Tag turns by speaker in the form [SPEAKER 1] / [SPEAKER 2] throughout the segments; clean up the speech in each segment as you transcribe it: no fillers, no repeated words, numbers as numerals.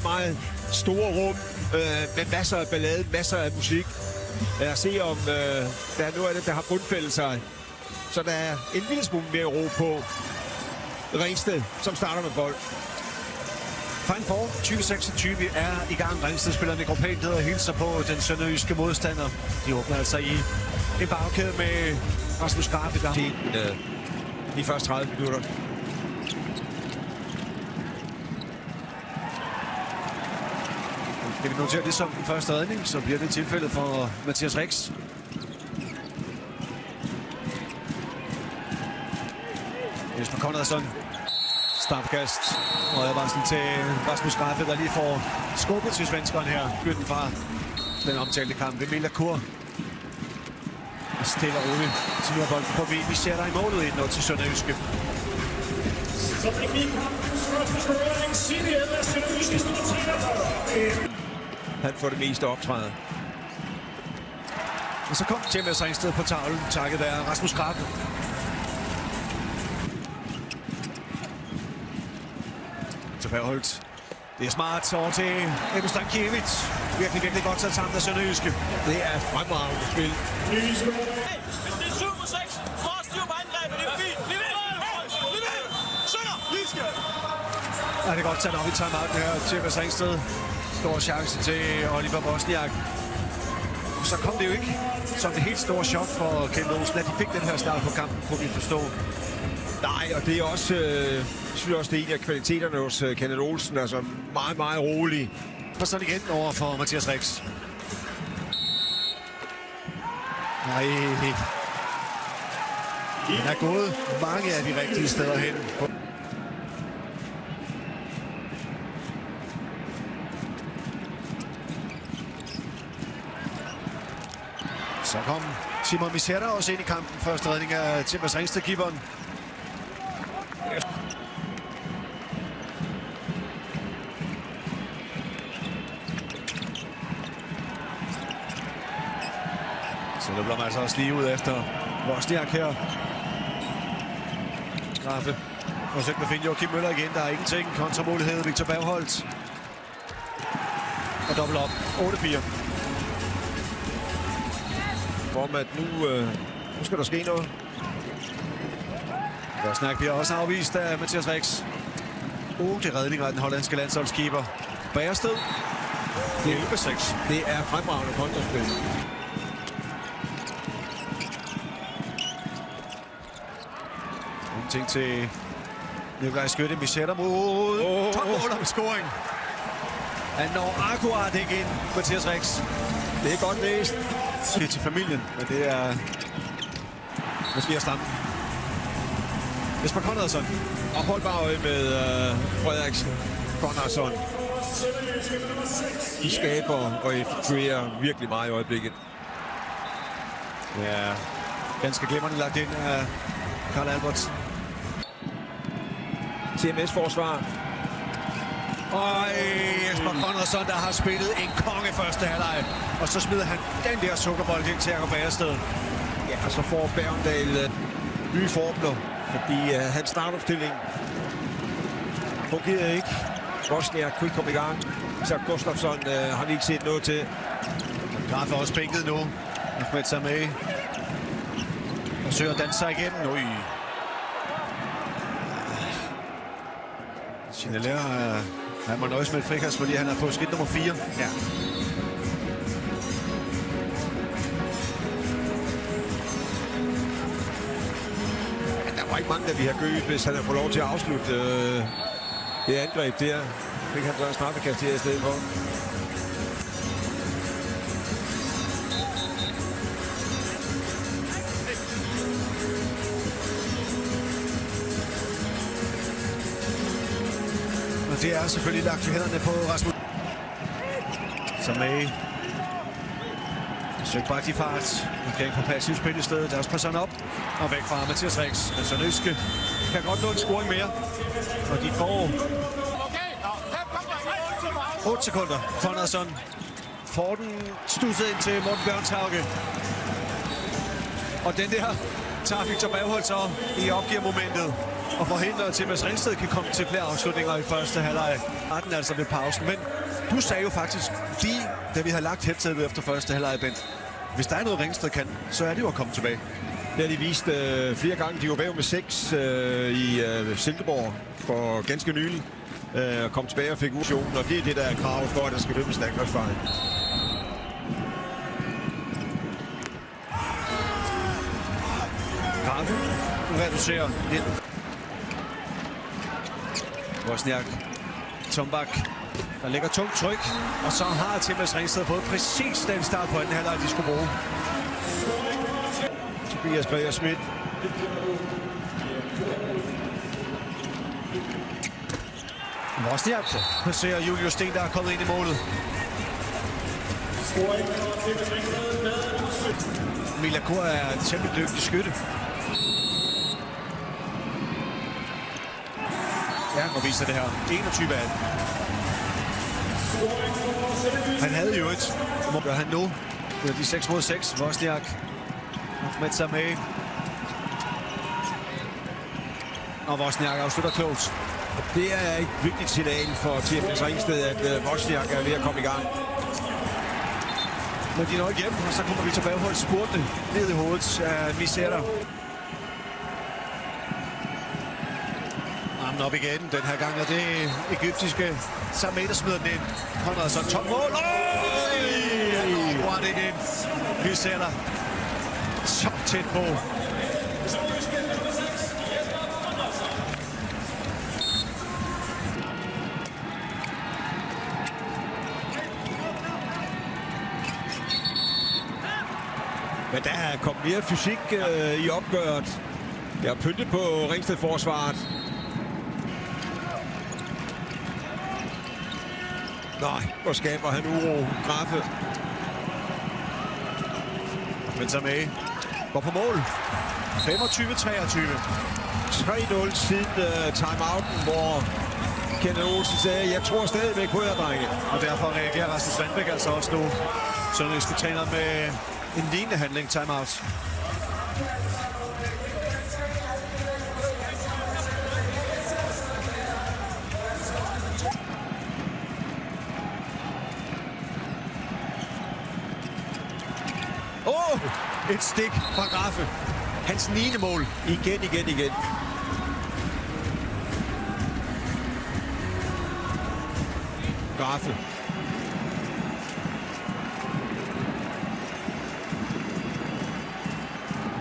[SPEAKER 1] meget store rum med masser af ballade, masser af musik. Lad os se, om der er noget af det, der har bundfældet sig. Så der er en lille smule mere ro på Ringsted, som starter med bold.
[SPEAKER 2] Final Four 2026 er i gang. Ringsted spiller en gruppe pænt og hilser på den sønderjyske modstander. De åbner altså i en bagkæde med Rasmus Graf i gang.
[SPEAKER 1] De første 30 minutter.
[SPEAKER 2] Skal vi notere det som den første redning, så bliver det tilfældet for Mathias Rix. Jesper Konradsson. Straffekast. Og advarslen til Rasmus Graffe, der lige får skubbet til svenskeren her. Bytten fra den omtalte kamp. Emil Lacour. Stille og roligt. Så nu er bolden forbi. Vi ser der i målet ind til Sønderjyske.
[SPEAKER 3] Så fik vi kampens første scoring. CDL er Sønderjyske starter.
[SPEAKER 1] Han får det meste optræde.
[SPEAKER 2] Og så kom Tjemes Ringsted på tavlen, takket være Rasmus Graffe. Tilbageholdt. Det er smart over til Ebbe Stankiewicz. Virkelig godt taget sammen af Sønderjyske.
[SPEAKER 1] Det er fremragende spil.
[SPEAKER 3] Ny scoring.
[SPEAKER 4] Hvis det er 7 på 6, får styr på angrebet. Det er fint. Bliv ved! Sønderjyske!
[SPEAKER 2] Ja, det er godt taget op i timeouten her. Tjemes Ringsted. Stor chance til Oliver Bosniak. Så kom det jo ikke som det helt store chok for Kent Olsen, at de fik den her start på kampen, kunne vi forstå.
[SPEAKER 1] Nej, og det er også, synes også, det er en af kvaliteterne hos Kenneth Olsen. Altså meget rolig.
[SPEAKER 2] Og så igen over for Mathias Rix. Nej. Han er gået mange af de rigtige steder hen. Så kom Simon Misera også ind i kampen. Første redning af Tjemes Ringsted-keeperen. Så det bliver man altså også lige ud efter Bosniak her. Graffe forsøgt med at finde Joachim Møller igen. Der er ingenting. Kontramulighed. Victor Bergholt. Og dobbelt op. 8-4.
[SPEAKER 1] Om at nu skal der ske noget.
[SPEAKER 2] Bosniak bliver også afvist af Mathias Rix. Det redning af den hollandske landsholdskeeper. Bagersted. 11-6.
[SPEAKER 1] Det er fremragende kontraspil.
[SPEAKER 2] Ting til Nikolaj Skytte. Michetta mod topmål om scoring. Han når akkurat ikke ind, Mathias Rix.
[SPEAKER 1] Det er godt læst.
[SPEAKER 2] Det er til familien, men det er måske at stamme. Jesper Konradsson.
[SPEAKER 1] Og hold bare øje med Frederiksen. Konradsson. De skaber og effektuerer virkelig meget i øjeblikket.
[SPEAKER 2] Ja, ganske glimrende lagt ind af Karl Albert.
[SPEAKER 1] TMS-forsvar.
[SPEAKER 2] Og Jesper Konradsson, der har spillet en konge første halvleg. Og så smider han den der sukkerbold ind til Jakob Bagersted.
[SPEAKER 1] Ja, og så får Bergendal nye formler, fordi hans startopstilling fungerede ikke. Bosniak kunne ikke komme i gang. Så Gustafsson har vi ikke set noget til.
[SPEAKER 2] Graf er også bænket nu. Ahmed Sameh. Forsøger at danse sig igen. Ui. Signalere, han må nøjes med et frikast, fordi han er på skridt nummer 4. Ja.
[SPEAKER 1] Men der var ikke mange, der vi har gødt, hvis han har fået lov til at afslutte det angreb der. Fik han så en straffekast her i stedet for.
[SPEAKER 2] Og det er selvfølgelig lagt i hænderne på Rasmus. Sameh. Søg bare de fart. Han kan ikke få passivt spil i stedet. Der er også passer op og væk fra Mathias Rix. Men Sønderjyske kan godt nå en scoring mere. Og de får 8 sekunder. Konradsson får den studset ind til Morten Bjørnshauge. Og den der tager Victor Bergholt så i opgivermomentet. og forhindre, at Thomas Ringsted kan komme til flere afslutninger i første halvleg. Retten altså ved pausen. Men du sagde jo faktisk lige, da vi har lagt headsetet efter første halvleg, Bent, hvis der er noget Ringsted kan, så er det jo at komme tilbage.
[SPEAKER 1] Det har de vist flere gange. De var bagud med 6 i Silkeborg for ganske nylig. Kom tilbage og fik usionen, og det er det, der er kravet for, at der skal dømmes landsholdsfejl.
[SPEAKER 2] Grave reducerer ind. Wozniak, Tombak, der lægger tungt tryk, og så har Thomas Ringsted fået præcis den start på anden halvleg, de skulle bruge.
[SPEAKER 1] Tobias Greger Schmidt.
[SPEAKER 2] Wozniak passerer Julius Sten, der er kommet ind i målet. Milakur er en temmelig dygtig skytte. Ja, og viser det her. 21 af 18. Han havde jo et. Hvad gør han nu? Det er de 6 mod 6. Wozniak. Ahmed Sameh. Og Wozniak afslutter klogt.
[SPEAKER 1] Det er et vigtigt signal for TFS Ringsted, at Wozniak er ved at komme i gang.
[SPEAKER 2] Men de når ikke hjem, og så kommer vi tilbage på et spurtende ned i hovedet af Misera. Armen op igen den her gang, og det egyptiske Sameh, der smider den ind. Konrad så top mål. What igen. Misera. Så tæt på.
[SPEAKER 1] Men der er kommet mere fysik i opgøret. Jeg har pyntet på Ringsted-forsvaret. Nej, hvor skaber han uro. Graffe.
[SPEAKER 2] Men Sameh går på mål. 25-23.
[SPEAKER 1] 3-0 siden timeouten, hvor Kenneth Olsen sagde, jeg tror stadigvæk på jer, drenge.
[SPEAKER 2] Og derfor reagerer Rasmus Sandbæk altså også nu. Sønderjyske træner med en lignende handling, timeout. Et stik fra Graffe. Hans 9. mål.
[SPEAKER 1] Igen. Graffe.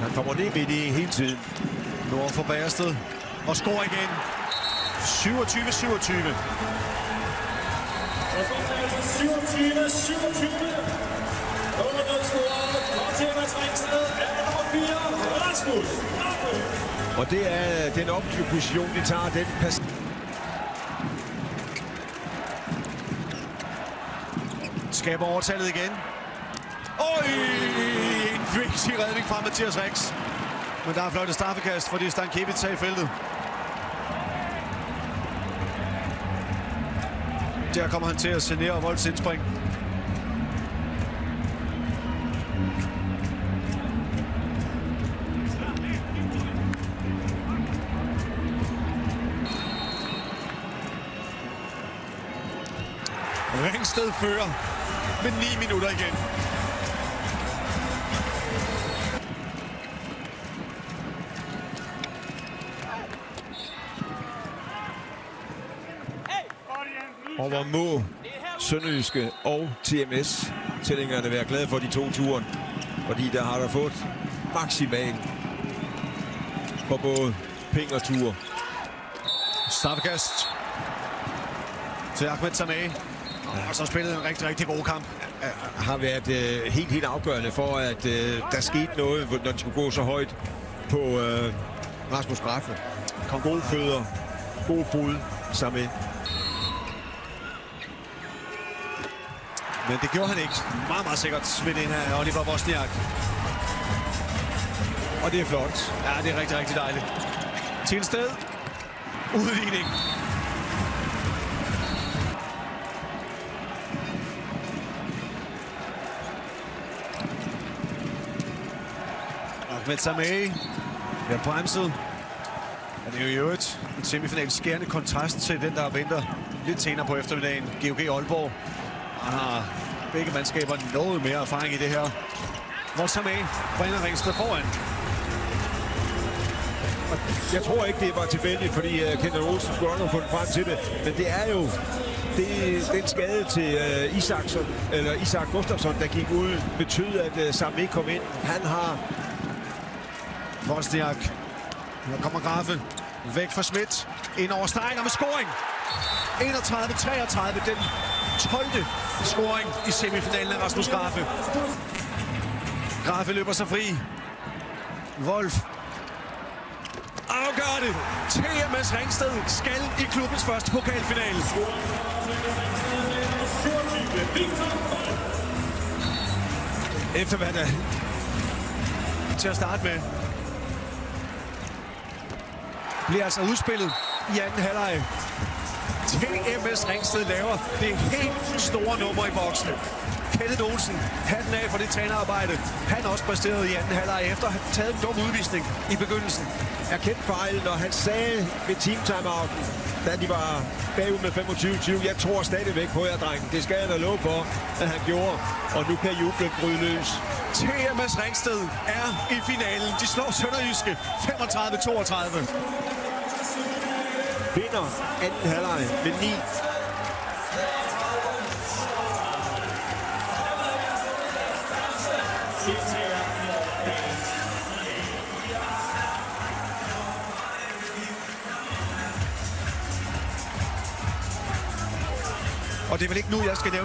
[SPEAKER 1] Han kommer ned midt i hele tiden.
[SPEAKER 2] Nord for Bagersted. Og scorer igen. 27-27.
[SPEAKER 3] 27-27.
[SPEAKER 1] Og det er den offensive position, de tager. Den pas.
[SPEAKER 2] Skaber overtallet igen. En vigtig redning fra Mathias Rex. Men der er fløjtet straffekast, fordi Stankiewicz er i feltet. Der kommer han til at signere Volds indspring. Ringsted fører med 9 minutter igen.
[SPEAKER 1] Og hvor må Sønderjyske og TMS tilhængerne være glade for de 2 ture. Fordi der har der fået maksimalt for både penge og ture.
[SPEAKER 2] Straffekast til Ahmed Sameh. Og så spillede en rigtig god kamp.
[SPEAKER 1] Har været helt afgørende for, at der skete noget, når de skulle gå så højt på Rasmus Graffe. Kom gode fødder, gode fod sammen.
[SPEAKER 2] Men det gjorde han ikke. Meget sikkert ved den her Oliver Wozniak.
[SPEAKER 1] Og det er flot.
[SPEAKER 2] Ja, det er rigtig dejligt. Tilsted. Udligning. Ahmed Sameh bliver bremset. det er jo i øvrigt en semifinal skærende kontrast til den, der venter lidt senere på eftermiddagen. GOG Aalborg har begge mandskaber noget mere erfaring i det her. Hvor så med bringer Ringsted foran.
[SPEAKER 1] Jeg tror ikke, det var tilfældigt, fordi Kenneth Olsen skulle nok have fundet frem til det. Men det er jo den skade til Isak Gustafsson, der gik ud, betød, at Sam ikke kom ind. Han har...
[SPEAKER 2] Wozniak. Her kommer Grafe. Væk fra Schmidt. Ind over stregen og med scoring. 31-33. Den 12. scoring i semifinalen af Rasmus Grafe. Grafe løber sig fri. Wolf afgør det. TMS Ringsted skal i klubbens første pokalfinale. Efter hvad der til at starte med bliver altså udspillet i anden halvleg. TMS Ringsted laver det helt store nummer i boksen. Kenneth Olsen, hatten af for det trænerarbejde. Han også præsteret i anden halvleg efter at have taget en dum udvisning i begyndelsen.
[SPEAKER 1] Erkendt fejl, når han sagde ved team-timeouten, da de var bagud med 25-20. Jeg tror stadigvæk på jer, drengen. Det skal jeg da love for, at han gjorde. Og nu kan jublen bryde løs.
[SPEAKER 2] TMS Ringsted er i finalen. De slår Sønderjyske 35-32.
[SPEAKER 1] Vinder anden halvleg med 9.
[SPEAKER 2] Og det er vel ikke nu, jeg skal nævne